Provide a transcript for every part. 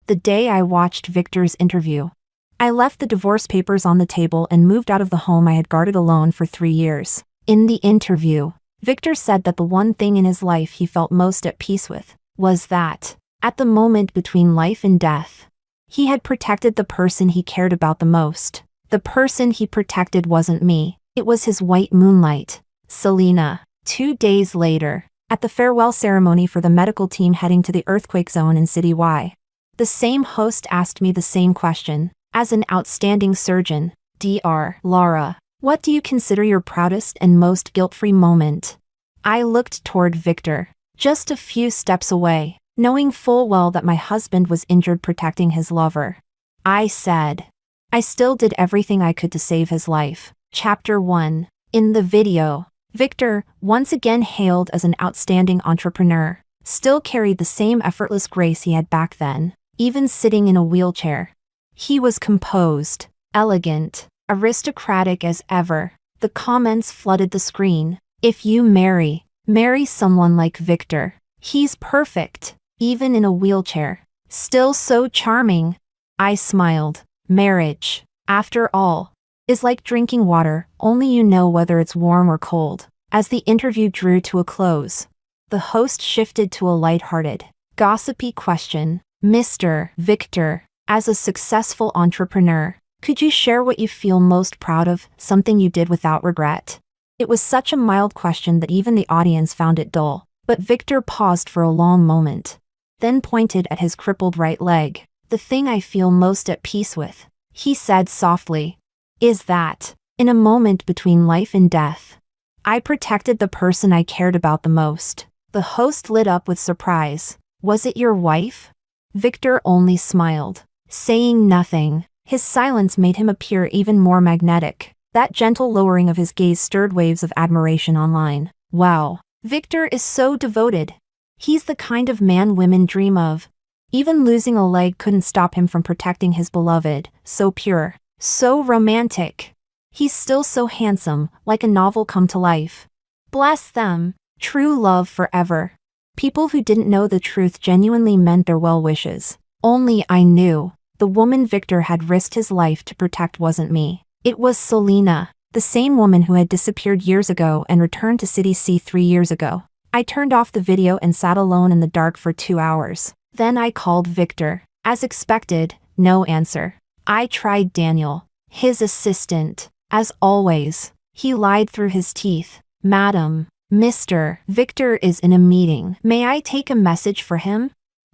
the day I watched Victor's interview. I left the divorce papers on the table and moved out of the home I had guarded alone for 3 years. In the interview, Victor said that the one thing in his life he felt most at peace with was that, at the moment between life and death, he had protected the person he cared about the most. The person he protected wasn't me, it was his white moonlight, Selena. 2 days later, at the farewell ceremony for the medical team heading to the earthquake zone in City Y, the same host asked me the same question. As an outstanding surgeon, Dr. Laura, what do you consider your proudest and most guilt-free moment? I looked toward Victor, just a few steps away, knowing full well that my husband was injured protecting his lover. I said, I still did everything I could to save his life. Chapter 1. In the video, Victor, once again hailed as an outstanding entrepreneur, still carried the same effortless grace he had back then, even sitting in a wheelchair. He was composed, elegant, aristocratic as ever. The comments flooded the screen. If you marry someone like Victor. He's perfect, even in a wheelchair. Still so charming. I smiled. Marriage, after all, is like drinking water, only you know whether it's warm or cold. As the interview drew to a close, the host shifted to a lighthearted, gossipy question. Mr. Victor, as a successful entrepreneur, could you share what you feel most proud of, something you did without regret? It was such a mild question that even the audience found it dull, but Victor paused for a long moment, then pointed at his crippled right leg. The thing I feel most at peace with, he said softly, is that, in a moment between life and death, I protected the person I cared about the most. The host lit up with surprise. Was it your wife? Victor only smiled, saying nothing. His silence made him appear even more magnetic. That gentle lowering of his gaze stirred waves of admiration online. Wow, Victor is so devoted. He's the kind of man women dream of. Even losing a leg couldn't stop him from protecting his beloved. So pure, so romantic. He's still so handsome, like a novel come to life. Bless them, true love forever. People who didn't know the truth genuinely meant their well wishes. Only I knew. The woman Victor had risked his life to protect wasn't me. It was Selena, the same woman who had disappeared years ago and returned to City C 3 years ago. I turned off the video and sat alone in the dark for 2 hours. Then I called Victor. As expected, no answer. I tried Daniel, his assistant. As always, he lied through his teeth. Madam, Mr. Victor is in a meeting. May I take a message for him?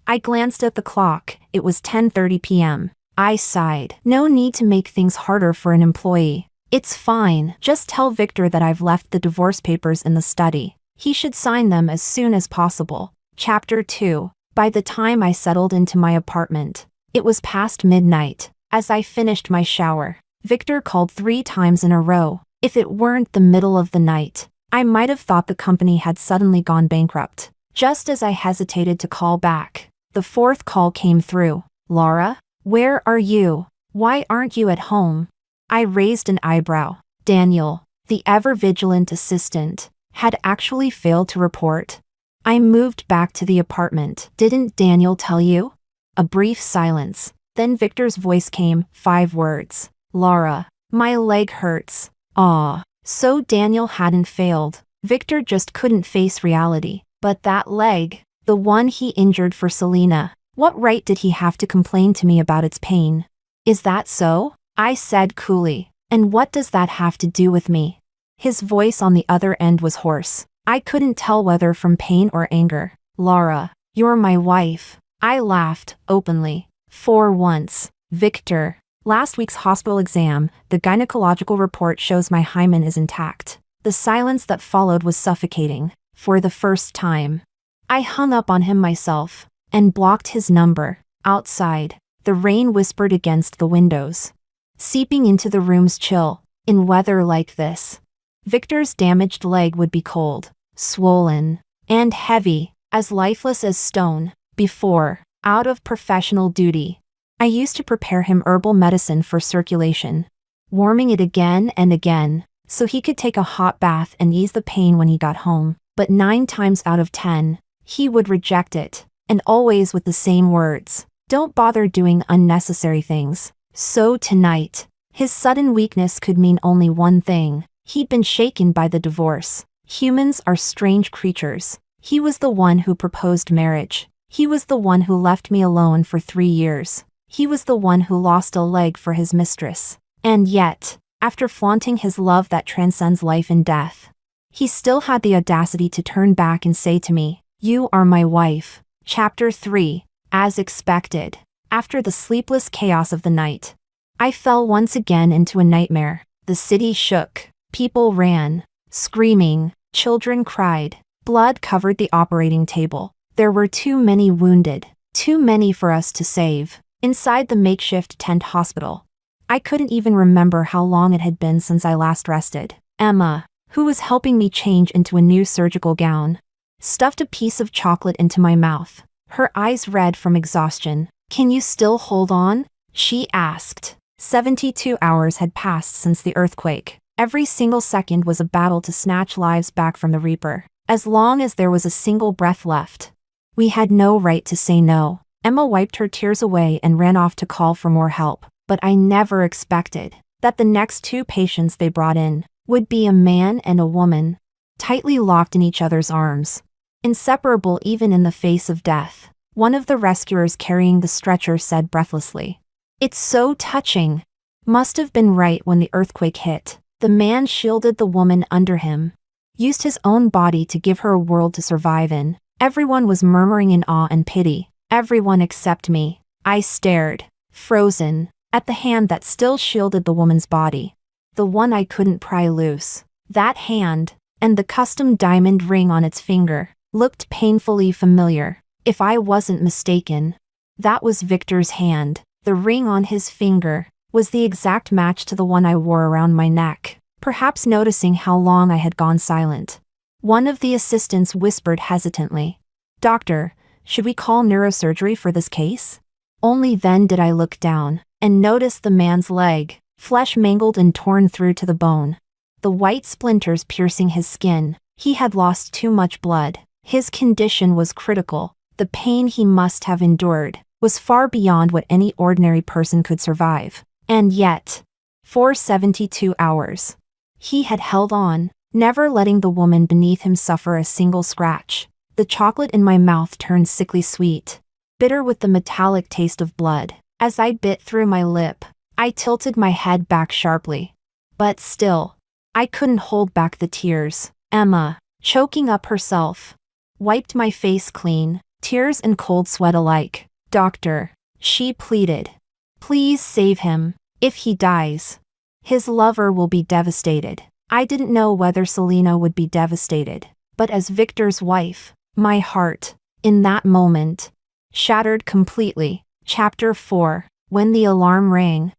I glanced at the clock. It was 10:30 p.m. I sighed. No need to make things harder for an employee. It's fine. Just tell Victor that I've left the divorce papers in the study. He should sign them as soon as possible. Chapter 2. By the time I settled into my apartment, it was past midnight. As I finished my shower, Victor called 3 times in a row. If it weren't the middle of the night, I might have thought the company had suddenly gone bankrupt. Just as I hesitated to call back, the 4th call came through. Laura, where are you? Why aren't you at home? I raised an eyebrow. Daniel, the ever-vigilant assistant, had actually failed to report. I moved back to the apartment. Didn't Daniel tell you? A brief silence. Then Victor's voice came, 5 words. Laura, my leg hurts. Aw. So Daniel hadn't failed. Victor just couldn't face reality. But that leg, the one he injured for Selena, what right did he have to complain to me about its pain? Is that so? I said coolly. And what does that have to do with me? His voice on the other end was hoarse. I couldn't tell whether from pain or anger. Laura, you're my wife. I laughed, openly. For once. Victor. Last week's hospital exam, the gynecological report shows my hymen is intact. The silence that followed was suffocating. For the first time, I hung up on him myself, and blocked his number. Outside, the rain whispered against the windows, seeping into the room's chill. In weather like this, Victor's damaged leg would be cold, swollen, and heavy, as lifeless as stone. Before, out of professional duty, I used to prepare him herbal medicine for circulation, warming it again and again, so he could take a hot bath and ease the pain when he got home. But 9 times out of 10, he would reject it, and always with the same words. Don't bother doing unnecessary things. So tonight, his sudden weakness could mean only one thing. He'd been shaken by the divorce. Humans are strange creatures. He was the one who proposed marriage. He was the one who left me alone for 3 years. He was the one who lost a leg for his mistress. And yet, after flaunting his love that transcends life and death, he still had the audacity to turn back and say to me, "You are my wife." Chapter 3. As expected. After the sleepless chaos of the night, I fell once again into a nightmare. The city shook. People ran, screaming. Children cried. Blood covered the operating table. There were too many wounded. Too many for us to save. Inside the makeshift tent hospital, I couldn't even remember how long it had been since I last rested. Emma, who was helping me change into a new surgical gown, stuffed a piece of chocolate into my mouth, her eyes red from exhaustion. "Can you still hold on?" she asked. 72 hours had passed since the earthquake. Every single second was a battle to snatch lives back from the Reaper. As long as there was a single breath left, we had no right to say no. Emma wiped her tears away and ran off to call for more help. But I never expected that the next 2 patients they brought in would be a man and a woman, tightly locked in each other's arms, inseparable even in the face of death. One of the rescuers carrying the stretcher said breathlessly, "It's so touching." Must have been right when the earthquake hit. The man shielded the woman under him, used his own body to give her a world to survive in. Everyone was murmuring in awe and pity. Everyone except me. I stared, frozen, at the hand that still shielded the woman's body. The one I couldn't pry loose. That hand, and the custom diamond ring on its finger, looked painfully familiar. If I wasn't mistaken, that was Victor's hand. The ring on his finger was the exact match to the one I wore around my neck. Perhaps noticing how long I had gone silent, one of the assistants whispered hesitantly, "Doctor, should we call neurosurgery for this case?" Only then did I look down and notice the man's leg, flesh mangled and torn through to the bone. The white splinters piercing his skin. He had lost too much blood. His condition was critical. The pain he must have endured was far beyond what any ordinary person could survive. And yet, for 72 hours, he had held on, never letting the woman beneath him suffer a single scratch. The chocolate in my mouth turned sickly sweet, bitter with the metallic taste of blood. As I bit through my lip, I tilted my head back sharply. But still, I couldn't hold back the tears. Emma, choking up herself, wiped my face clean, tears and cold sweat alike. "Doctor," she pleaded, "please save him. If he dies, his lover will be devastated." I didn't know whether Selena would be devastated, but as Victor's wife, my heart, in that moment, shattered completely. Chapter 4. When the alarm rang,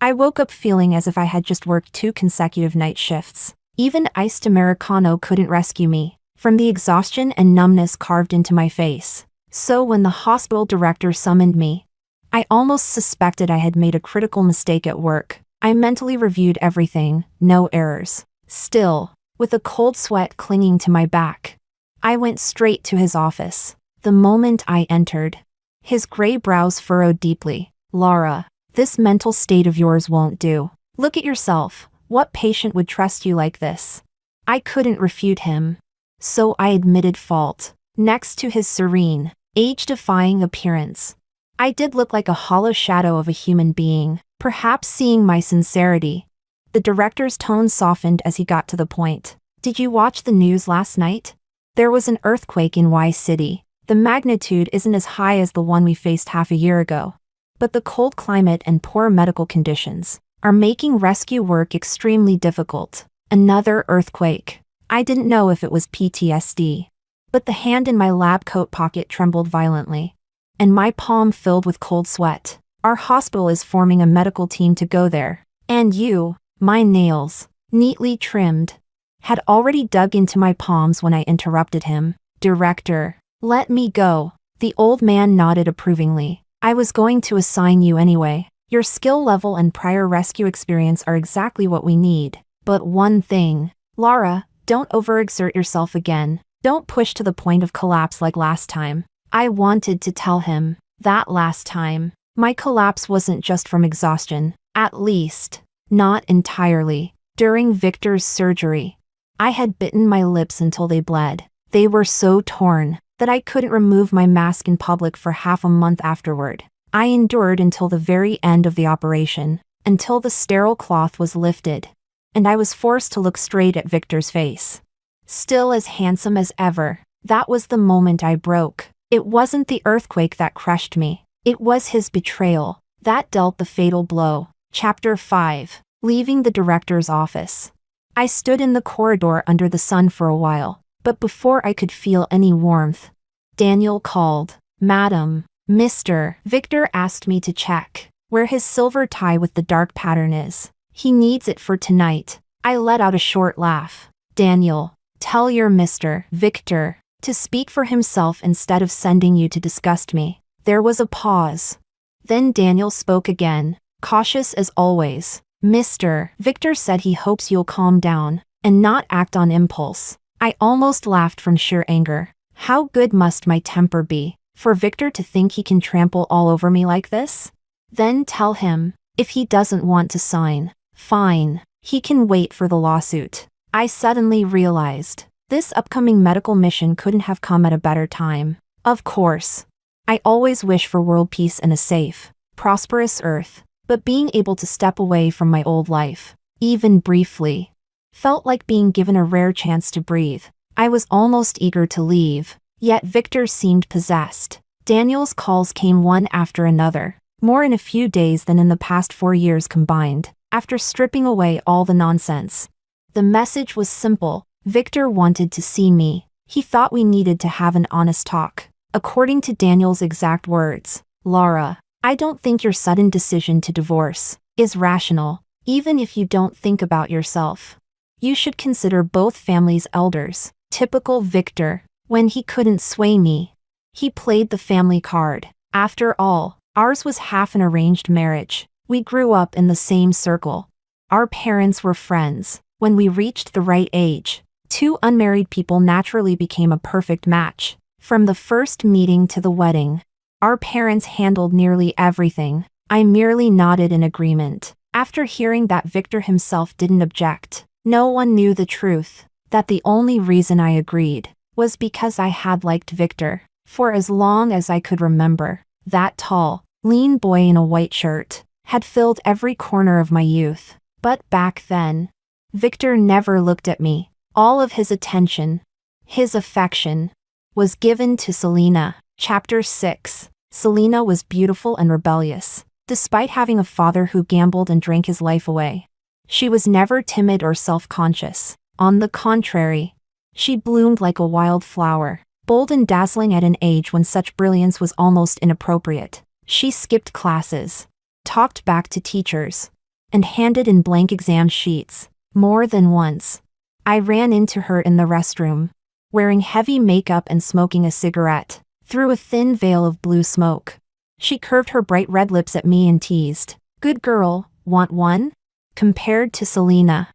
I woke up feeling as if I had just worked 2 consecutive night shifts. Even iced Americano couldn't rescue me from the exhaustion and numbness carved into my face. So when the hospital director summoned me, I almost suspected I had made a critical mistake at work. I mentally reviewed everything, no errors. Still, with a cold sweat clinging to my back, I went straight to his office. The moment I entered, his gray brows furrowed deeply. "Laura, this mental state of yours won't do. Look at yourself. What patient would trust you like this?" I couldn't refute him, so I admitted fault. Next to his serene, age-defying appearance, I did look like a hollow shadow of a human being. Perhaps seeing my sincerity, the director's tone softened as he got to the point. "Did you watch the news last night? There was an earthquake in Y City. The magnitude isn't as high as the one we faced half a year ago, but the cold climate and poor medical conditions are making rescue work extremely difficult." Another earthquake. I didn't know if it was PTSD, but the hand in my lab coat pocket trembled violently, and my palm filled with cold sweat. "Our hospital is forming a medical team to go there, and you," my nails, neatly trimmed, had already dug into my palms when I interrupted him. "Director, let me go." The old man nodded approvingly. "I was going to assign you anyway. Your skill level and prior rescue experience are exactly what we need. But one thing, Laura, don't overexert yourself again. Don't push to the point of collapse like last time." I wanted to tell him, That last time, my collapse wasn't just from exhaustion, at least, not entirely. During Victor's surgery, I had bitten my lips until they bled. They were so torn that I couldn't remove my mask in public for half a month afterward. I endured until the very end of the operation, until the sterile cloth was lifted, and I was forced to look straight at Victor's face. Still as handsome as ever, that was the moment I broke. It wasn't the earthquake that crushed me. It was his betrayal that dealt the fatal blow. Chapter 5. Leaving the director's office. I stood in the corridor under the sun for a while, but before I could feel any warmth, Daniel called. Madam, Mr. Victor asked me to check where his silver tie with the dark pattern is. He needs it for tonight. I let out a short laugh. Daniel, tell your Mr. Victor to speak for himself instead of sending you to disgust me. There was a pause. Then Daniel spoke again, cautious as always. Mr. Victor said he hopes you'll calm down and not act on impulse. I almost laughed from sheer anger. How good must my temper be for Victor to think he can trample all over me like this? Then tell him, if he doesn't want to sign, fine, he can wait for the lawsuit. I suddenly realized this upcoming medical mission couldn't have come at a better time. Of course, I always wish for world peace and a safe, prosperous earth, but being able to step away from my old life, even briefly, felt like being given a rare chance to breathe. I was almost eager to leave, yet Victor seemed possessed. Daniel's calls came one after another, more in a few days than in the past 4 years combined, after stripping away all the nonsense. The message was simple. Victor wanted to see me. He thought we needed to have an honest talk. According to Daniel's exact words, Laura, I don't think your sudden decision to divorce is rational, even if you don't think about yourself. You should consider both families' elders. Typical Victor. When he couldn't sway me, he played the family card. After all, ours was half an arranged marriage. We grew up in the same circle. Our parents were friends. When we reached the right age, two unmarried people naturally became a perfect match. From the first meeting to the wedding, our parents handled nearly everything. I merely nodded in agreement. After hearing that Victor himself didn't object, no one knew the truth, that the only reason I agreed was because I had liked Victor for as long as I could remember. That tall, lean boy in a white shirt had filled every corner of my youth. But back then, Victor never looked at me. All of his attention, his affection, was given to Selena. Chapter 6. Selena was beautiful and rebellious, despite having a father who gambled and drank his life away. She was never timid or self-conscious. On the contrary, she bloomed like a wild flower, bold and dazzling at an age when such brilliance was almost inappropriate. She skipped classes, talked back to teachers, and handed in blank exam sheets. More than once, I ran into her in the restroom, wearing heavy makeup and smoking a cigarette through a thin veil of blue smoke. She curved her bright red lips at me and teased, "Good girl, want one?" Compared to Selena,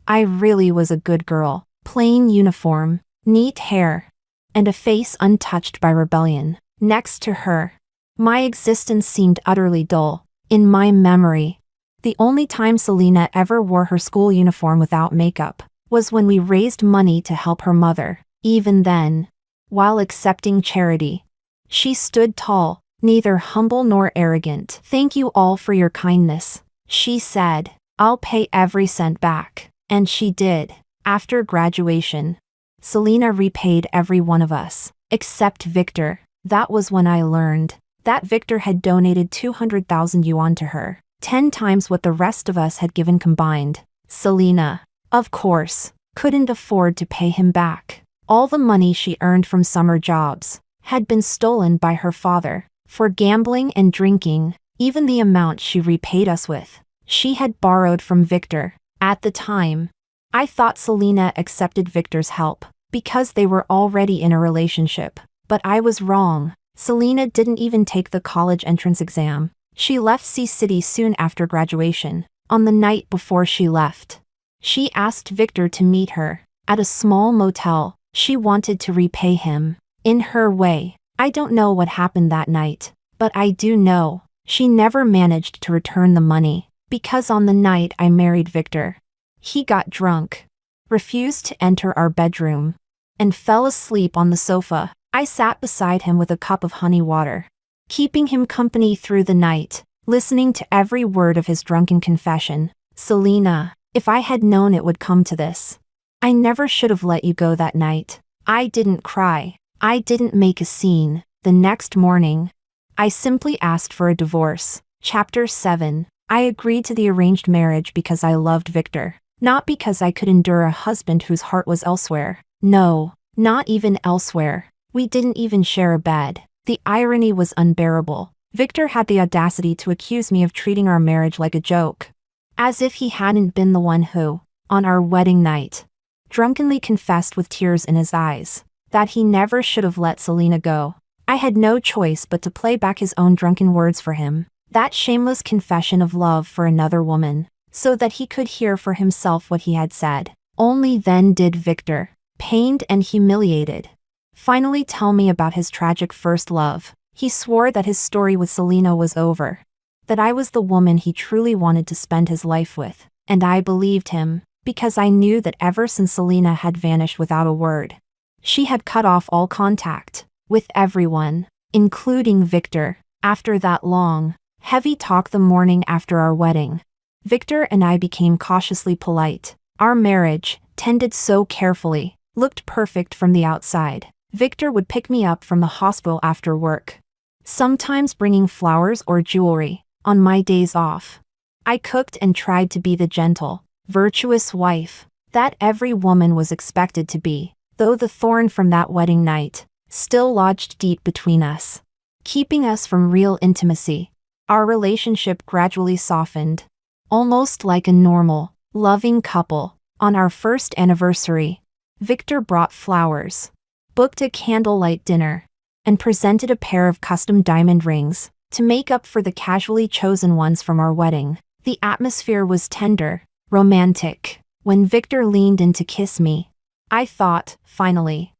I really was a good girl. Plain uniform, neat hair, and a face untouched by rebellion. Next to her, my existence seemed utterly dull. In my memory, the only time Selena ever wore her school uniform without makeup was when we raised money to help her mother. Even then, while accepting charity, she stood tall, neither humble nor arrogant. "Thank you all for your kindness," she said. "I'll pay every cent back." And she did. After graduation, Selena repaid every one of us, except Victor. That was when I learned that Victor had donated 200,000 yuan to her, 10 times what the rest of us had given combined. Selena, of course, couldn't afford to pay him back. All the money she earned from summer jobs had been stolen by her father for gambling and drinking. Even the amount she repaid us with, she had borrowed from Victor. At the time, I thought Selena accepted Victor's help because they were already in a relationship, but I was wrong. Selena didn't even take the college entrance exam. She left C-City soon after graduation. On the night before she left, she asked Victor to meet her at a small motel. She wanted to repay him in her way. I don't know what happened that night, But I do know, she never managed to return the money, because on the night I married Victor, he got drunk, refused to enter our bedroom, and fell asleep on the sofa. I sat beside him with a cup of honey water, keeping him company through the night, listening to every word of his drunken confession. Selena, if I had known it would come to this, I never should have let you go that night. I didn't cry. I didn't make a scene. The next morning, I simply asked for a divorce. Chapter 7. I agreed to the arranged marriage because I loved Victor, not because I could endure a husband whose heart was elsewhere. No, not even elsewhere. We didn't even share a bed. The irony was unbearable. Victor had the audacity to accuse me of treating our marriage like a joke, as if he hadn't been the one who, on our wedding night, drunkenly confessed with tears in his eyes that he never should have let Selena go. I had no choice but to play back his own drunken words for him, that shameless confession of love for another woman, so that he could hear for himself what he had said. Only then did Victor, pained and humiliated, finally tell me about his tragic first love. He swore that his story with Selena was over, that I was the woman he truly wanted to spend his life with, and I believed him, because I knew that ever since Selena had vanished without a word, she had cut off all contact with everyone, including Victor. After that long, heavy talk the morning after our wedding, Victor and I became cautiously polite. Our marriage, tended so carefully, looked perfect from the outside. Victor would pick me up from the hospital after work, sometimes bringing flowers or jewelry on my days off. I cooked and tried to be the gentle, virtuous wife that every woman was expected to be, though the thorn from that wedding night still lodged deep between us, keeping us from real intimacy. Our relationship gradually softened, almost like a normal, loving couple. On our first anniversary, Victor brought flowers, booked a candlelight dinner, and presented a pair of custom diamond rings to make up for the casually chosen ones from our wedding. The atmosphere was tender, romantic. When Victor leaned in to kiss me, I thought, finally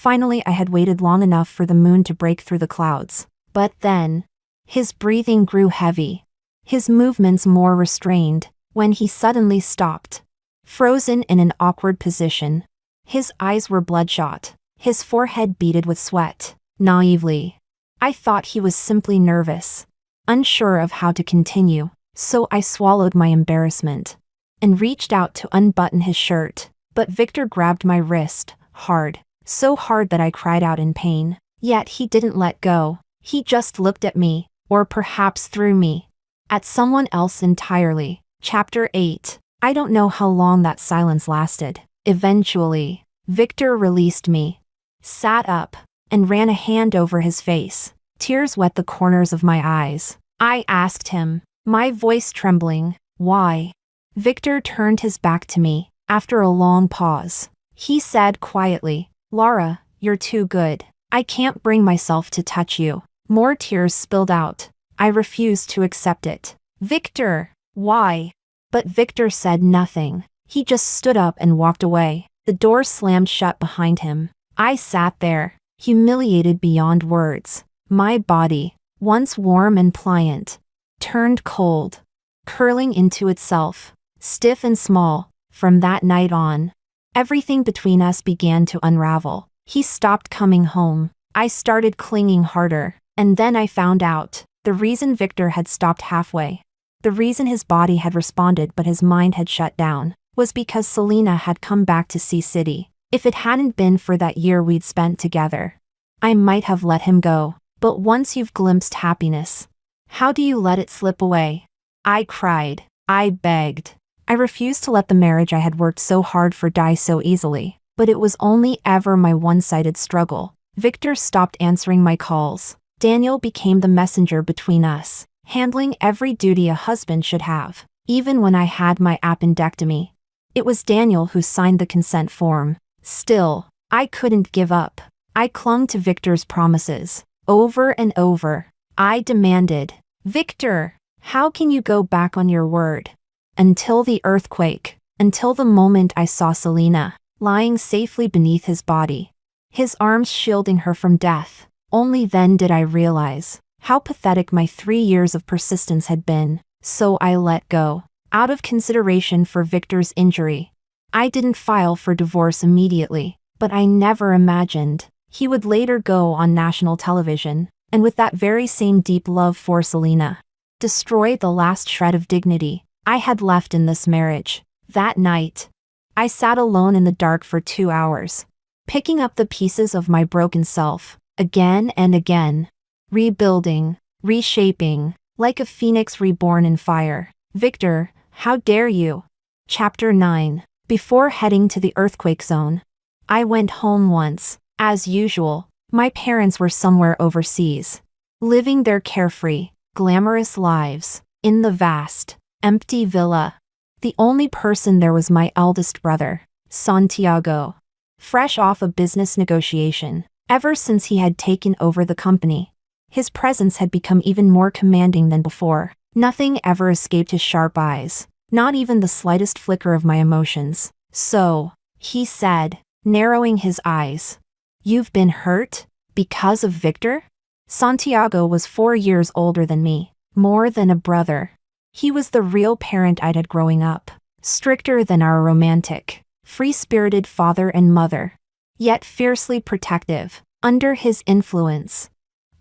I had waited long enough for the moon to break through the clouds. But then, his breathing grew heavy, his movements more restrained, when he suddenly stopped, frozen in an awkward position. His eyes were bloodshot, his forehead beaded with sweat. Naively, I thought he was simply nervous, unsure of how to continue, so I swallowed my embarrassment and reached out to unbutton his shirt. But Victor grabbed my wrist, hard, so hard that I cried out in pain. Yet he didn't let go. He just looked at me, or perhaps through me, at someone else entirely. Chapter 8. I don't know how long that silence lasted. Eventually, Victor released me, sat up, and ran a hand over his face. Tears wet the corners of my eyes. I asked him, my voice trembling, why? Victor turned his back to me. After a long pause, he said quietly, Laura, you're too good. I can't bring myself to touch you. More tears spilled out. I refused to accept it. Victor, why? But Victor said nothing. He just stood up and walked away. The door slammed shut behind him. I sat there, humiliated beyond words. My body, once warm and pliant, turned cold, curling into itself, stiff and small. From that night on, everything between us began to unravel. He stopped coming home. I started clinging harder, and then I found out the reason Victor had stopped halfway, the reason his body had responded but his mind had shut down, was because Selena had come back to Sea City. If it hadn't been for that year we'd spent together, I might have let him go. But once you've glimpsed happiness, how do you let it slip away? I cried. I begged. I refused to let the marriage I had worked so hard for die so easily. But it was only ever my one-sided struggle. Victor stopped answering my calls. Daniel became the messenger between us, handling every duty a husband should have, even when I had my appendectomy. It was Daniel who signed the consent form. Still, I couldn't give up. I clung to Victor's promises. Over and over, I demanded, Victor, how can you go back on your word? Until the earthquake, until the moment I saw Selena, lying safely beneath his body, his arms shielding her from death. Only then did I realize, how pathetic my 3 years of persistence had been, so I let go. Out of consideration for Victor's injury, I didn't file for divorce immediately, but I never imagined he would later go on national television, and with that very same deep love for Selena, destroy the last shred of dignity I had left in this marriage. That night, I sat alone in the dark for 2 hours, picking up the pieces of my broken self, again and again, rebuilding, reshaping, like a phoenix reborn in fire. Victor, how dare you? Chapter 9. Before heading to the earthquake zone, I went home once. As usual, my parents were somewhere overseas, living their carefree, glamorous lives, in the vast, empty villa. The only person there was my eldest brother, Santiago. Fresh off a business negotiation, ever since he had taken over the company, his presence had become even more commanding than before. Nothing ever escaped his sharp eyes, not even the slightest flicker of my emotions. So, he said, narrowing his eyes, "You've been hurt? Because of Victor?" Santiago was 4 years older than me, more than a brother. He was the real parent I'd had growing up, stricter than our romantic, free-spirited father and mother, yet fiercely protective. Under his influence,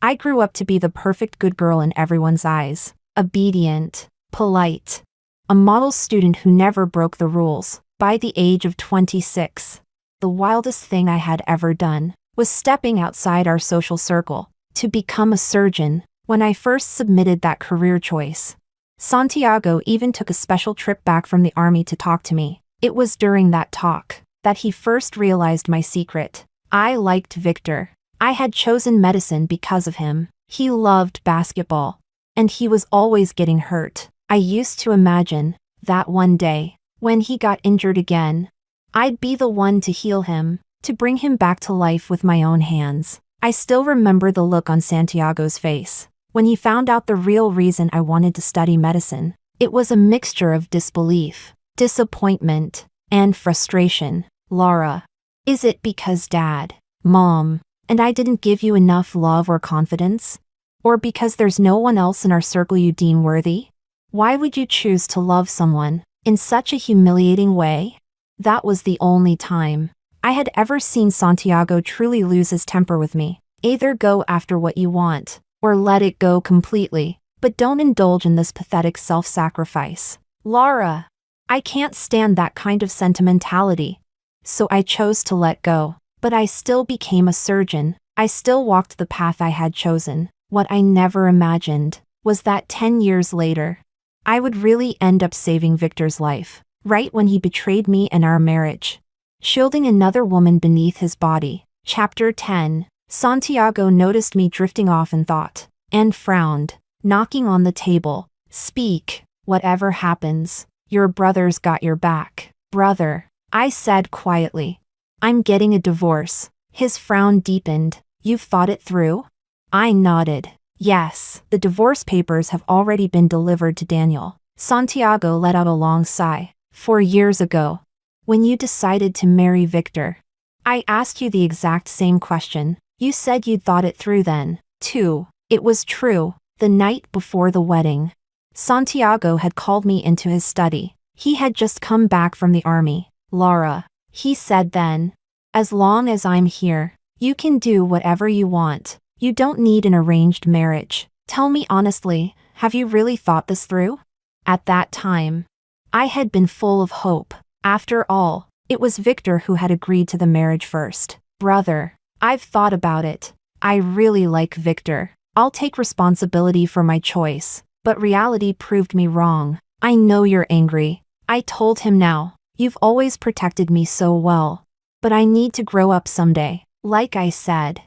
I grew up to be the perfect good girl in everyone's eyes, obedient, polite, a model student who never broke the rules. By the age of 26, the wildest thing I had ever done was stepping outside our social circle to become a surgeon. When I first submitted that career choice, Santiago even took a special trip back from the army to talk to me. It was during that talk that he first realized my secret. I liked Victor. I had chosen medicine because of him. He loved basketball, and he was always getting hurt. I used to imagine that one day, when he got injured again, I'd be the one to heal him, to bring him back to life with my own hands. I still remember the look on Santiago's face when he found out the real reason I wanted to study medicine. It was a mixture of disbelief, disappointment, and frustration. "Laura, is it because Dad, Mom, and I didn't give you enough love or confidence? Or because there's no one else in our circle you deem worthy? Why would you choose to love someone in such a humiliating way?" That was the only time I had ever seen Santiago truly lose his temper with me. Either go after what you want, or let it go completely, but don't indulge in this pathetic self-sacrifice. "Laura, I can't stand that kind of sentimentality." So I chose to let go, but I still became a surgeon. I still walked the path I had chosen. What I never imagined was that 10 years later, I would really end up saving Victor's life, right when he betrayed me and our marriage, shielding another woman beneath his body. Chapter 10. Santiago noticed me drifting off in thought, and frowned, knocking on the table. "Speak, whatever happens, your brother's got your back." "Brother," I said quietly, "I'm getting a divorce." His frown deepened. "You've thought it through?" I nodded. "Yes, the divorce papers have already been delivered to Daniel." Santiago let out a long sigh. 4 years ago, when you decided to marry Victor, I asked you the exact same question. You said you'd thought it through then, too." It was true. The night before the wedding, Santiago had called me into his study. He had just come back from the army. "Laura," he said then, "as long as I'm here, you can do whatever you want. You don't need an arranged marriage. Tell me honestly, have you really thought this through?" At that time, I had been full of hope. After all, it was Victor who had agreed to the marriage first. "Brother, I've thought about it. I really like Victor. I'll take responsibility for my choice." But reality proved me wrong. "I know you're angry," I told him now. "You've always protected me so well. But I need to grow up someday. Like I said,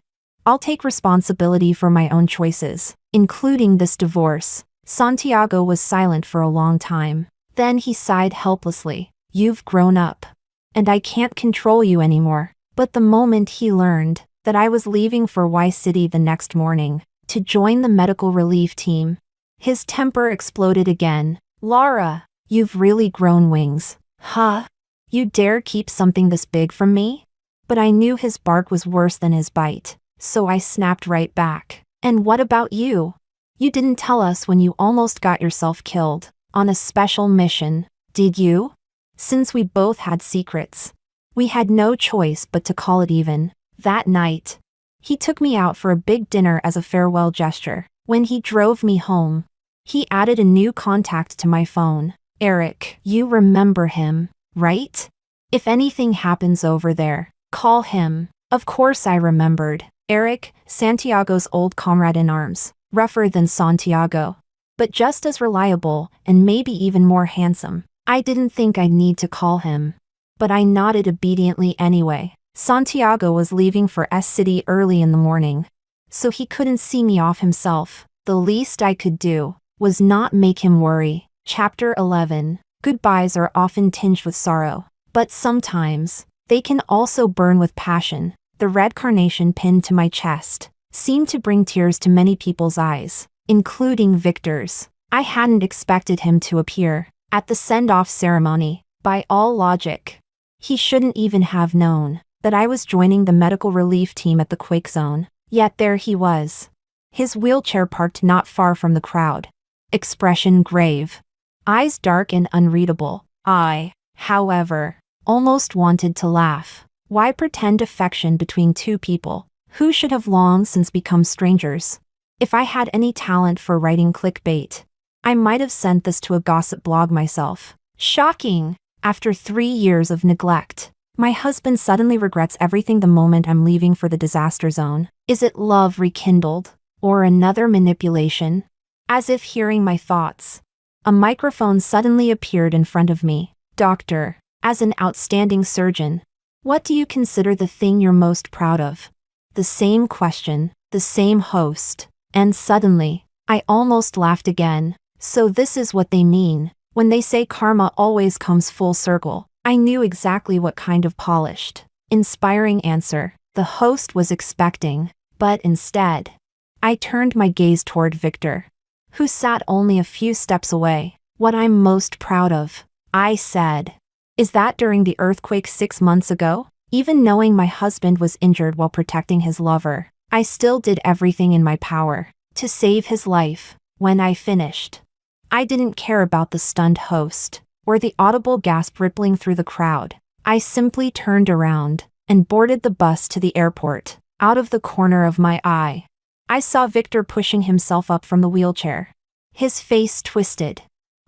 I'll take responsibility for my own choices, including this divorce." Santiago was silent for a long time. Then he sighed helplessly. "You've grown up, and I can't control you anymore." But the moment he learned that I was leaving for Y City the next morning to join the medical relief team, his temper exploded again. "Laura, you've really grown wings. Huh? You dare keep something this big from me?" But I knew his bark was worse than his bite, so I snapped right back. "And what about you? You didn't tell us when you almost got yourself killed, on a special mission, did you? Since we both had secrets, we had no choice but to call it even. That night, he took me out for a big dinner as a farewell gesture. When he drove me home, he added a new contact to my phone. Eric, you remember him, right? If anything happens over there, call him. Of course I remembered. Eric, Santiago's old comrade in arms, rougher than Santiago, but just as reliable and maybe even more handsome. I didn't think I'd need to call him, but I nodded obediently anyway. Santiago was leaving for S-City early in the morning, so he couldn't see me off himself. The least I could do was not make him worry. Chapter 11. Goodbyes are often tinged with sorrow, but sometimes they can also burn with passion. The red carnation pinned to my chest seemed to bring tears to many people's eyes, including Victor's. I hadn't expected him to appear at the send-off ceremony. By all logic, he shouldn't even have known that I was joining the medical relief team at the quake zone. Yet there he was, his wheelchair parked not far from the crowd, expression grave, eyes dark and unreadable. I, however, almost wanted to laugh. Why pretend affection between two people who should have long since become strangers? If I had any talent for writing clickbait, I might have sent this to a gossip blog myself. Shocking! After 3 years of neglect, my husband suddenly regrets everything the moment I'm leaving for the disaster zone. Is it love rekindled? Or another manipulation? As if hearing my thoughts, a microphone suddenly appeared in front of me. Doctor, as an outstanding surgeon, what do you consider the thing you're most proud of? The same question, the same host, and suddenly, I almost laughed again. So this is what they mean when they say karma always comes full circle. I knew exactly what kind of polished, inspiring answer the host was expecting, but instead, I turned my gaze toward Victor, who sat only a few steps away. What I'm most proud of, I said, is that during the earthquake 6 months ago, even knowing my husband was injured while protecting his lover, I still did everything in my power to save his life. When I finished, I didn't care about the stunned host or the audible gasp rippling through the crowd. I simply turned around and boarded the bus to the airport. Out of the corner of my eye, I saw Victor pushing himself up from the wheelchair, his face twisted,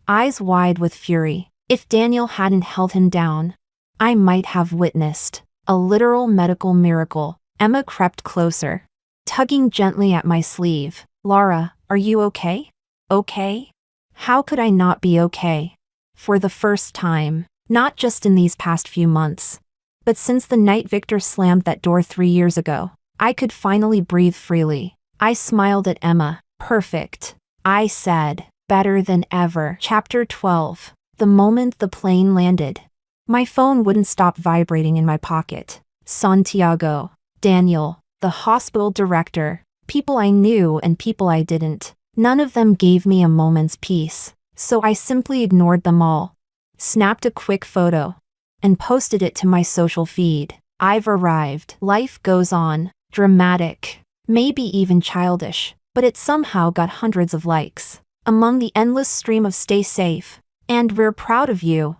eyes wide with fury. If Daniel hadn't held him down, I might have witnessed a literal medical miracle. Emma crept closer, tugging gently at my sleeve. Laura, are you okay? Okay? How could I not be okay? For the first time, not just in these past few months, but since the night Victor slammed that door 3 years ago, I could finally breathe freely. I smiled at Emma. Perfect, I said. Better than ever. Chapter 12. The moment the plane landed, my phone wouldn't stop vibrating in my pocket. Santiago, Daniel, the hospital director, people I knew and people I didn't. None of them gave me a moment's peace, so I simply ignored them all, snapped a quick photo, and posted it to my social feed. I've arrived. Life goes on. Dramatic, maybe even childish, but it somehow got hundreds of likes. Among the endless stream of "stay safe" and "we're proud of you,"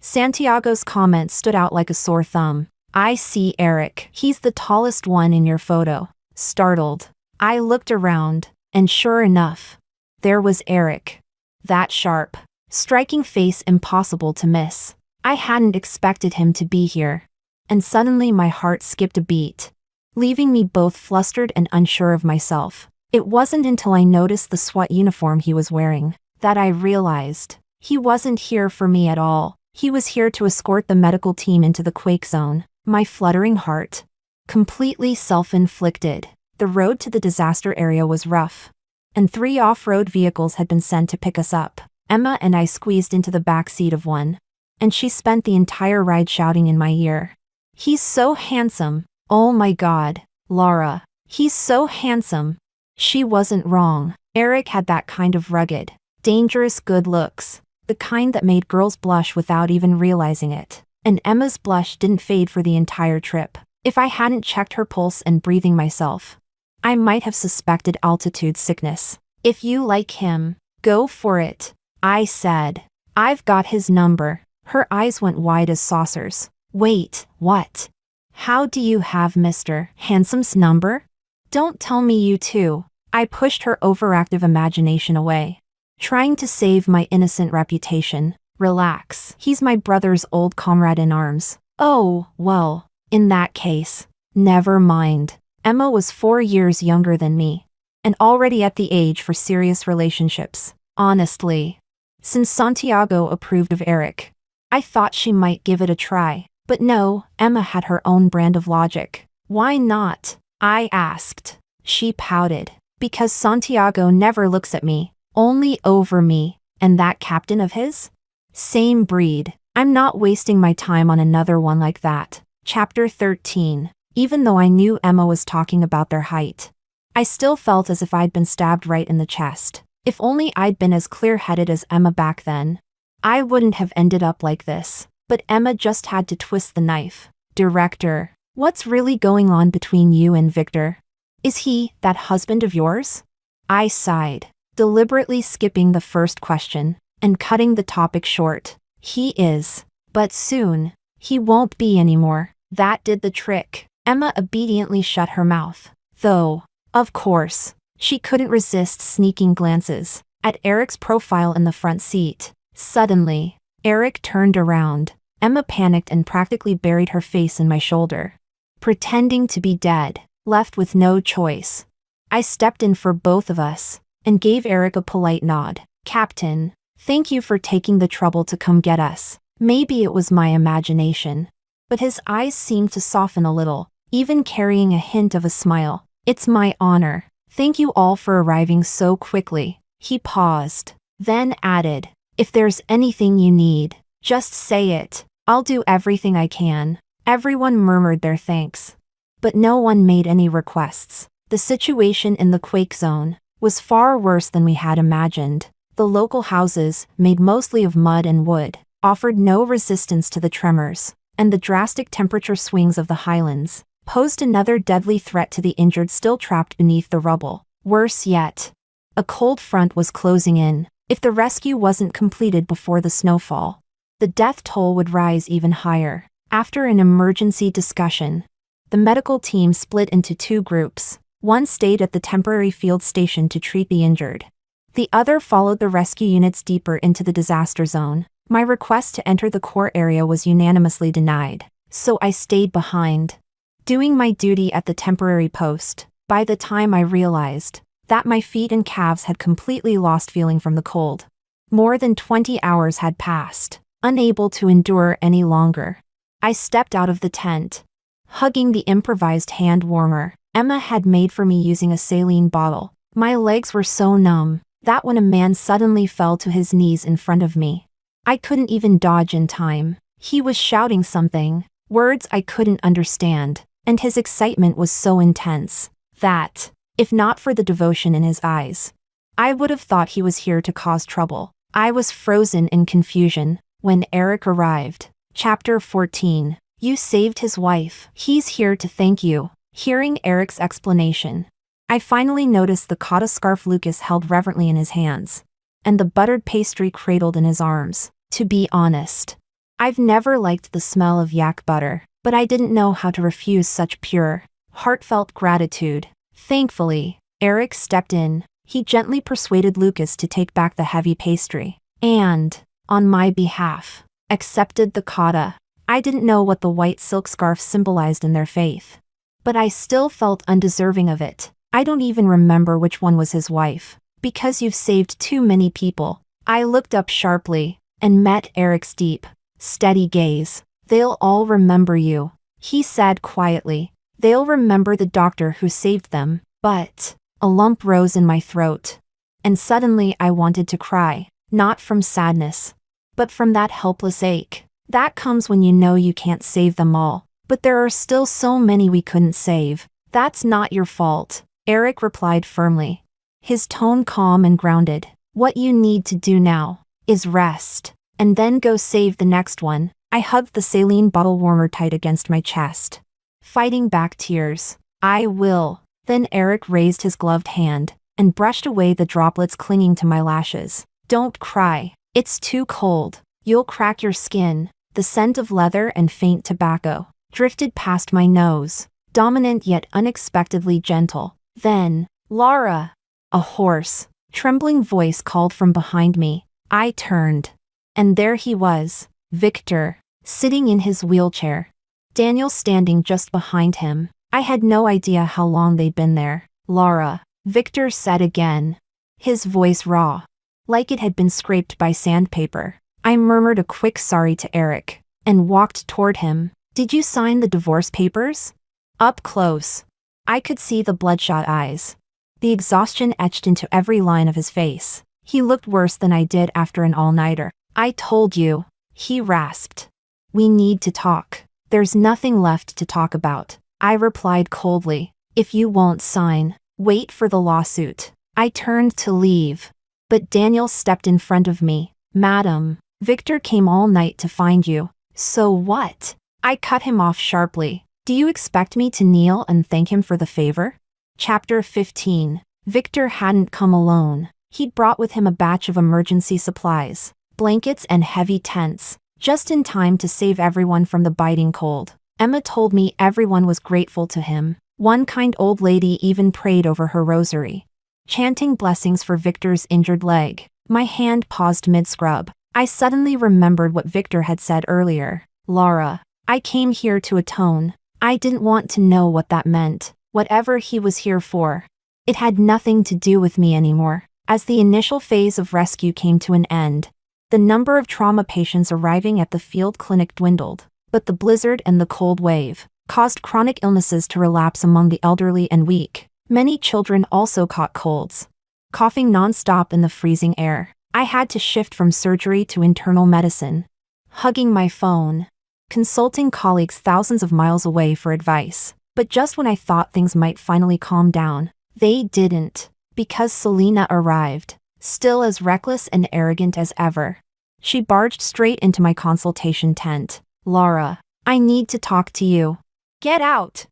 Santiago's comment stood out like a sore thumb. I see Eric. He's the tallest one in your photo. Startled, I looked around, and sure enough, there was Eric. That sharp, striking face impossible to miss. I hadn't expected him to be here. And suddenly my heart skipped a beat, leaving me both flustered and unsure of myself. It wasn't until I noticed the SWAT uniform he was wearing that I realized he wasn't here for me at all. He was here to escort the medical team into the quake zone. My fluttering heart, completely self-inflicted. The road to the disaster area was rough, and 3 off-road vehicles had been sent to pick us up. Emma and I squeezed into the back seat of one, and she spent the entire ride shouting in my ear, "He's so handsome. Oh my God, Laura, he's so handsome." She wasn't wrong. Eric had that kind of rugged, dangerous good looks, the kind that made girls blush without even realizing it. And Emma's blush didn't fade for the entire trip. If I hadn't checked her pulse and breathing myself, I might have suspected altitude sickness. If you like him, go for it, I said. I've got his number. Her eyes went wide as saucers. Wait, what? How do you have Mr. Handsome's number? Don't tell me you too. I pushed her overactive imagination away, trying to save my innocent reputation. Relax. He's my brother's old comrade in arms. Oh, well, in that case, never mind. Emma was 4 years younger than me, and already at the age for serious relationships. Honestly, since Santiago approved of Eric, I thought she might give it a try. But no, Emma had her own brand of logic. Why not? I asked. She pouted. Because Santiago never looks at me, only over me, and that captain of his? Same breed. I'm not wasting my time on another one like that. Chapter 13. Even though I knew Emma was talking about their height, I still felt as if I'd been stabbed right in the chest. If only I'd been as clear-headed as Emma back then, I wouldn't have ended up like this. But Emma just had to twist the knife. Director, what's really going on between you and Victor? Is he that husband of yours? I sighed, deliberately skipping the first question and cutting the topic short. He is. But soon, he won't be anymore. That did the trick. Emma obediently shut her mouth. Though, of course, she couldn't resist sneaking glances at Eric's profile in the front seat. Suddenly, Eric turned around. Emma panicked and practically buried her face in my shoulder, pretending to be dead, left with no choice. I stepped in for both of us and gave Eric a polite nod. Captain, thank you for taking the trouble to come get us. Maybe it was my imagination, but his eyes seemed to soften a little, even carrying a hint of a smile. It's my honor. Thank you all for arriving so quickly. He paused, then added, if there's anything you need, just say it. I'll do everything I can. Everyone murmured their thanks, but no one made any requests. The situation in the quake zone was far worse than we had imagined. The local houses, made mostly of mud and wood, offered no resistance to the tremors, and the drastic temperature swings of the highlands posed another deadly threat to the injured still trapped beneath the rubble. Worse yet, a cold front was closing in. If the rescue wasn't completed before the snowfall, the death toll would rise even higher. After an emergency discussion, the medical team split into 2 groups. One stayed at the temporary field station to treat the injured. The other followed the rescue units deeper into the disaster zone. My request to enter the core area was unanimously denied, so I stayed behind, doing my duty at the temporary post. By the time I realized that my feet and calves had completely lost feeling from the cold, more than 20 hours had passed. Unable to endure any longer, I stepped out of the tent, hugging the improvised hand warmer Emma had made for me using a saline bottle. My legs were so numb that when a man suddenly fell to his knees in front of me, I couldn't even dodge in time. He was shouting something, words I couldn't understand, and his excitement was so intense that, if not for the devotion in his eyes, I would have thought he was here to cause trouble. I was frozen in confusion when Eric arrived. Chapter 14. You saved his wife. He's here to thank you. Hearing Eric's explanation, I finally noticed the kata scarf Lucas held reverently in his hands, and the buttered pastry cradled in his arms. To be honest, I've never liked the smell of yak butter, but I didn't know how to refuse such pure, heartfelt gratitude. Thankfully, Eric stepped in. He gently persuaded Lucas to take back the heavy pastry, and, on my behalf, accepted the kata. I didn't know what the white silk scarf symbolized in their faith, but I still felt undeserving of it. I don't even remember which one was his wife. Because you've saved too many people. I looked up sharply and met Eric's deep, steady gaze. They'll all remember you, he said quietly. They'll remember the doctor who saved them. But a lump rose in my throat, and suddenly I wanted to cry. Not from sadness, but from that helpless ache that comes when you know you can't save them all. But there are still so many we couldn't save. That's not your fault, Eric replied firmly, his tone calm and grounded. What you need to do now is rest, and then go save the next one. I hugged the saline bottle warmer tight against my chest, fighting back tears. I will. Then Eric raised his gloved hand and brushed away the droplets clinging to my lashes. Don't cry. It's too cold. You'll crack your skin. The scent of leather and faint tobacco drifted past my nose, dominant yet unexpectedly gentle. Then, Laura! A hoarse, trembling voice called from behind me. I turned. And there he was, Victor, sitting in his wheelchair. Daniel standing just behind him. I had no idea how long they'd been there. Laura, Victor said again, his voice raw, like it had been scraped by sandpaper. I murmured a quick sorry to Eric, and walked toward him. Did you sign the divorce papers? Up close, I could see the bloodshot eyes, the exhaustion etched into every line of his face. He looked worse than I did after an all-nighter. I told you, he rasped. We need to talk. There's nothing left to talk about. I replied coldly. If you won't sign, wait for the lawsuit. I turned to leave, but Daniel stepped in front of me. Madam, Victor came all night to find you. So what? I cut him off sharply. Do you expect me to kneel and thank him for the favor? Chapter 15. Victor hadn't come alone. He'd brought with him a batch of emergency supplies, blankets and heavy tents, just in time to save everyone from the biting cold. Emma told me everyone was grateful to him. One kind old lady even prayed over her rosary, chanting blessings for Victor's injured leg. My hand paused mid-scrub. I suddenly remembered what Victor had said earlier. Laura, I came here to atone. I didn't want to know what that meant. Whatever he was here for, it had nothing to do with me anymore. As the initial phase of rescue came to an end, the number of trauma patients arriving at the field clinic dwindled, but the blizzard and the cold wave caused chronic illnesses to relapse among the elderly and weak. Many children also caught colds, coughing non-stop in the freezing air. I had to shift from surgery to internal medicine, hugging my phone, consulting colleagues thousands of miles away for advice. But just when I thought things might finally calm down, they didn't, because Selena arrived, still as reckless and arrogant as ever. She barged straight into my consultation tent. Laura, I need to talk to you. Get out!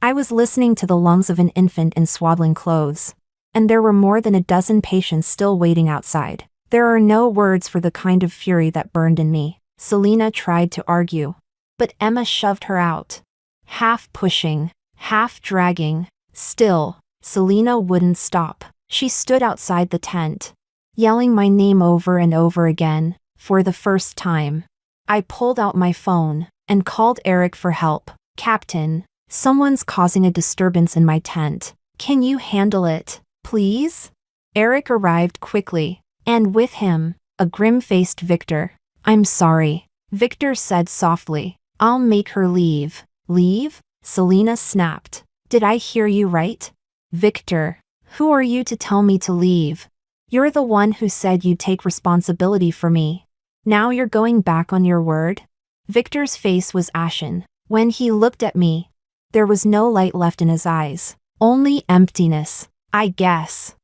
I was listening to the lungs of an infant in swaddling clothes, and there were more than a dozen patients still waiting outside. There are no words for the kind of fury that burned in me. Selena tried to argue, but Emma shoved her out, half pushing, half dragging. Still, Selena wouldn't stop. She stood outside the tent, yelling my name over and over again. For the first time, I pulled out my phone and called Eric for help. Captain, someone's causing a disturbance in my tent. Can you handle it, please? Eric arrived quickly, and with him, a grim-faced Victor. I'm sorry, Victor said softly. I'll make her leave. Leave? Selena snapped. Did I hear you right? Victor, who are you to tell me to leave? You're the one who said you'd take responsibility for me. Now you're going back on your word? Victor's face was ashen. When he looked at me, there was no light left in his eyes, only emptiness, I guess.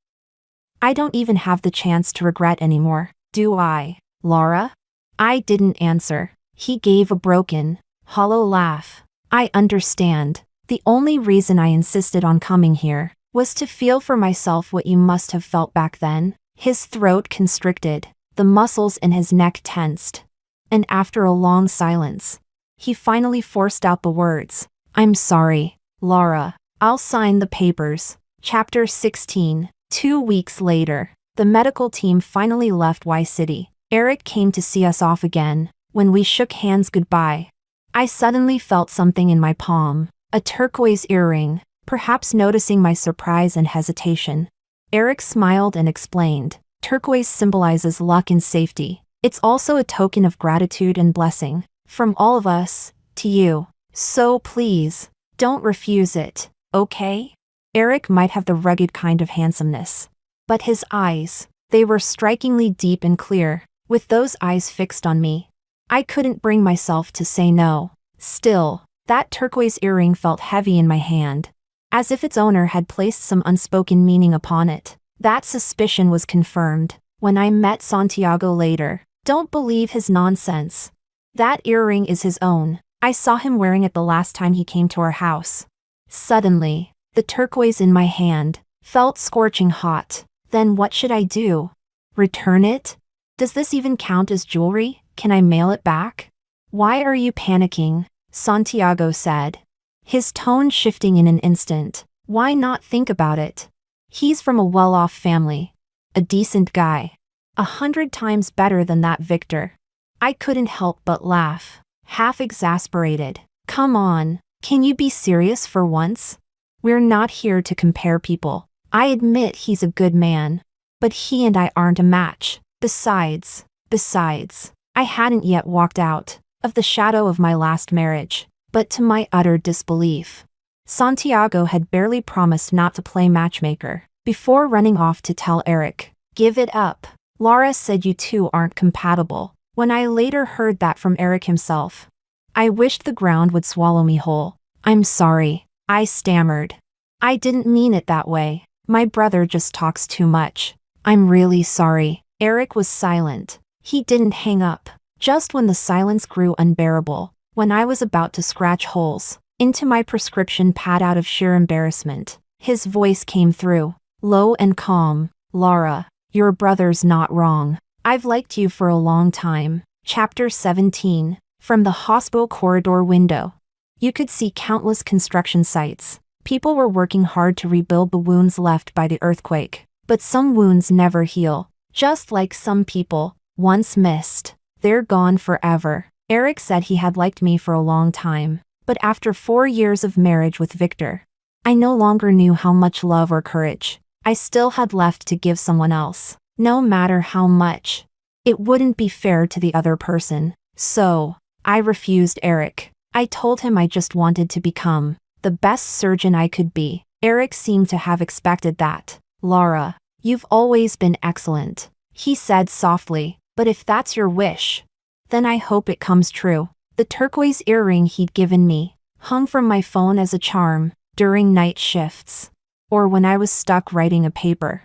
I don't even have the chance to regret anymore, do I, Laura? I didn't answer. He gave a broken, hollow laugh. I understand. The only reason I insisted on coming here was to feel for myself what you must have felt back then. His throat constricted, the muscles in his neck tensed, and after a long silence, he finally forced out the words, I'm sorry, Laura. I'll sign the papers. Chapter 16. 2 weeks later, the medical team finally left Y City. Eric came to see us off again. When we shook hands goodbye, I suddenly felt something in my palm, a turquoise earring. Perhaps noticing my surprise and hesitation, Eric smiled and explained, turquoise symbolizes luck and safety. It's also a token of gratitude and blessing, from all of us, to you. So please, don't refuse it, okay? Eric might have the rugged kind of handsomeness, but his eyes, they were strikingly deep and clear. With those eyes fixed on me, I couldn't bring myself to say no. Still, that turquoise earring felt heavy in my hand, as if its owner had placed some unspoken meaning upon it. That suspicion was confirmed when I met Santiago later. Don't believe his nonsense. That earring is his own. I saw him wearing it the last time he came to our house. Suddenly, the turquoise in my hand Felt scorching hot. Then what should I do? Return it? Does this even count as jewelry? Can I mail it back? Why are you panicking? Santiago said, his tone shifting in an instant. Why not think about it? He's from a well-off family. A decent guy. 100 times better than that Victor. I couldn't help but laugh, half exasperated. Come on, can you be serious for once? We're not here to compare people. I admit he's a good man, but he and I aren't a match. Besides, I hadn't yet walked out of the shadow of my last marriage, but to my utter disbelief, Santiago had barely promised not to play matchmaker before running off to tell Eric, give it up. Laura said you two aren't compatible. When I later heard that from Eric himself, I wished the ground would swallow me whole. I'm sorry, I stammered. I didn't mean it that way. My brother just talks too much. I'm really sorry. Eric was silent. He didn't hang up. Just when the silence grew unbearable, when I was about to scratch holes into my prescription pad out of sheer embarrassment, his voice came through, low and calm. Laura, your brother's not wrong. I've liked you for a long time. Chapter 17. From the hospital corridor window, you could see countless construction sites. People were working hard to rebuild the wounds left by the earthquake. But some wounds never heal. Just like some people, once missed, they're gone forever. Eric said he had liked me for a long time, but after 4 years of marriage with Victor, I no longer knew how much love or courage I still had left to give someone else. No matter how much, it wouldn't be fair to the other person. So, I refused Eric. I told him I just wanted to become the best surgeon I could be. Eric seemed to have expected that. Laura, you've always been excellent, he said softly, but if that's your wish, then I hope it comes true. The turquoise earring he'd given me hung from my phone as a charm during night shifts, or when I was stuck writing a paper.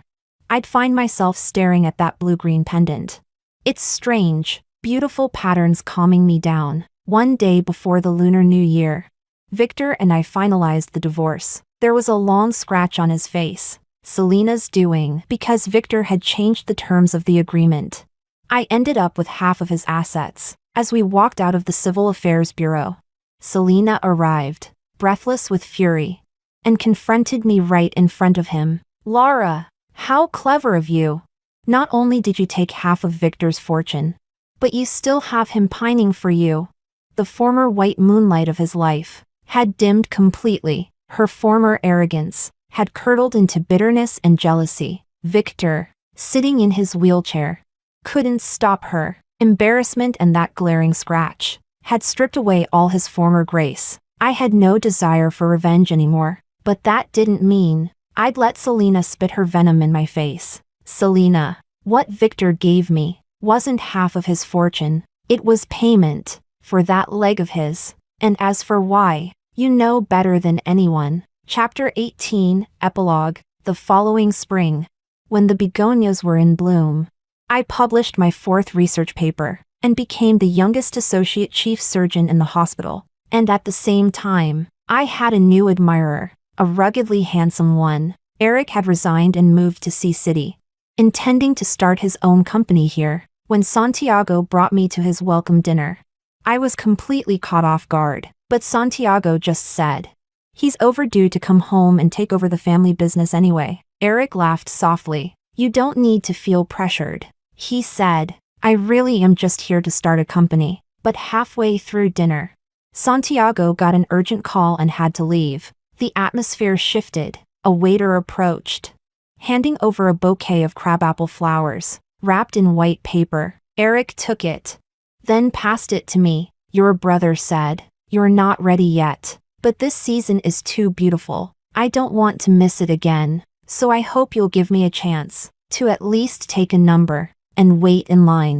I'd find myself staring at that blue-green pendant. Its strange, beautiful patterns calming me down. One day before the Lunar New Year, Victor and I finalized the divorce. There was a long scratch on his face. Selena's doing, because Victor had changed the terms of the agreement. I ended up with half of his assets. As we walked out of the Civil Affairs Bureau, Selena arrived, breathless with fury, and confronted me right in front of him. Laura, how clever of you. Not only did you take half of Victor's fortune, but you still have him pining for you. The former white moonlight of his life had dimmed completely. Her former arrogance had curdled into bitterness and jealousy. Victor, sitting in his wheelchair, couldn't stop her. Embarrassment and that glaring scratch had stripped away all his former grace. I had no desire for revenge anymore, but that didn't mean I'd let Selena spit her venom in my face. Selena, what Victor gave me wasn't half of his fortune. It was payment for that leg of his. And as for why, you know better than anyone. Chapter 18, Epilogue. The following spring, when the begonias were in bloom, I published my 4th research paper and became the youngest associate chief surgeon in the hospital. And at the same time, I had a new admirer, a ruggedly handsome one. Eric had resigned and moved to Sea City, intending to start his own company here. When Santiago brought me to his welcome dinner, I was completely caught off guard. But Santiago just said, he's overdue to come home and take over the family business anyway. Eric laughed softly. You don't need to feel pressured, he said. I really am just here to start a company. But halfway through dinner, Santiago got an urgent call and had to leave. The atmosphere shifted. A waiter approached, handing over a bouquet of crabapple flowers, wrapped in white paper. Eric took it, then passed it to me. Your brother said, you're not ready yet, but this season is too beautiful. I don't want to miss it again, so I hope you'll give me a chance to at least take a number and wait in line.